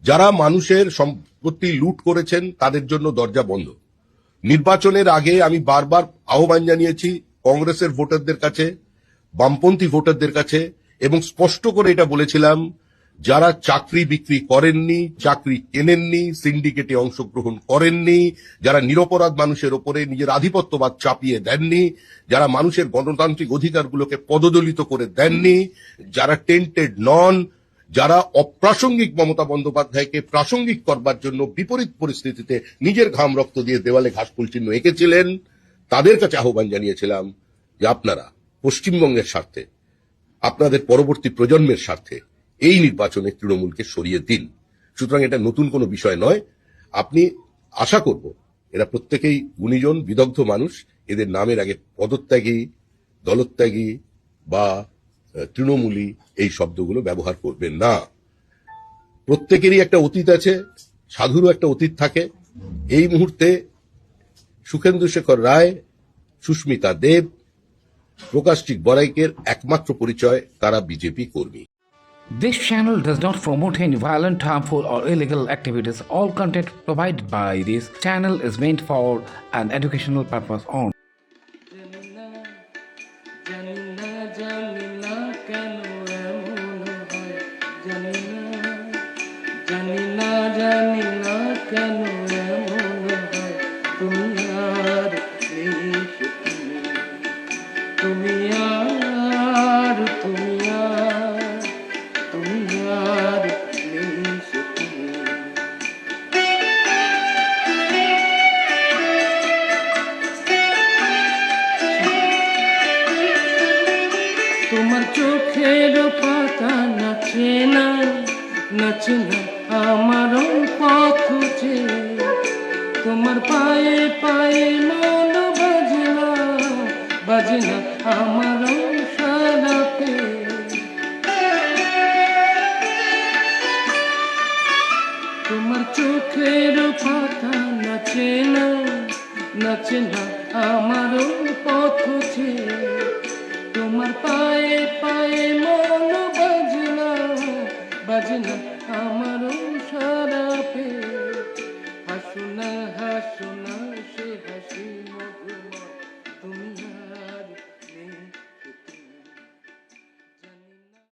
যারা মানুষের সম্পত্তি লুট করেছেন তাদের জন্য দরজা বন্ধ। নির্বাচনের আগে আমি বারবার আহ্বান জানিয়েছি কংগ্রেসের ভোটারদের কাছে, বামপন্থী ভোটারদের কাছে, এবং স্পষ্ট করে এটা বলেছিলাম, যারা চাকরি বিক্রি করেননি, চাকরি কেনেননি, সিন্ডিকেটে অংশগ্রহণ করেননি, যারা নিরপরাধ মানুষের ওপরে নিজের আধিপত্যবাদ চাপিয়ে দেননি, যারা মানুষের গণতান্ত্রিক অধিকারগুলোকে পদদলিত করে দেননি, যারা টেন্টেড নন, যারা অপ্রাসঙ্গিক মমতা বন্দ্যোপাধ্যায়কে প্রাসঙ্গিক করবার জন্য বিপরীত পরিস্থিতিতে নিজের ঘাম রক্ত দিয়ে দেওয়ালে ঘাসফুল চিহ্ন এঁকেছিলেন, তাদের কাছে আহ্বান জানিয়েছিলাম যে আপনারা পশ্চিমবঙ্গের স্বার্থে, আপনাদের পরবর্তী প্রজন্মের স্বার্থে এই নির্বাচনে তৃণমূলকে সরিয়ে দিন। সুতরাং এটা নতুন কোনো বিষয় নয়। আপনি আশা করব এরা প্রত্যেকেই গুণীজন, বিদগ্ধ মানুষ, এদের নামের আগে পদত্যাগী, দলত্যাগী বা তৃণমূলী এই শব্দগুলো ব্যবহার করবেন না। প্রত্যেকেরই একটা অতীত আছে, সাধুরও একটা অতীত থাকে। এই মুহূর্তে সুখেন্দু শেখর রায়, সুস্মিতা দেব, প্রকাশটিক বড়াইকের একমাত্র পরিচয় তারা বিজেপি কর্মী। This channel does not promote any violent, harmful, or illegal activities. All content provided by this channel is meant for an educational purpose only. তোমার চোখের পাতা নাচে না, নাচে না আমারও পথ চেয়ে, তোমার পায়ে পায়ে মন বাজে না, বাজে না আমারও সারাতে। তোমার চোখের পাতা নাচে না, নাচে না আমারও পথ চেয়ে, তোমার পায়ে পায়ে মন বাজে না, বাজে না আমারও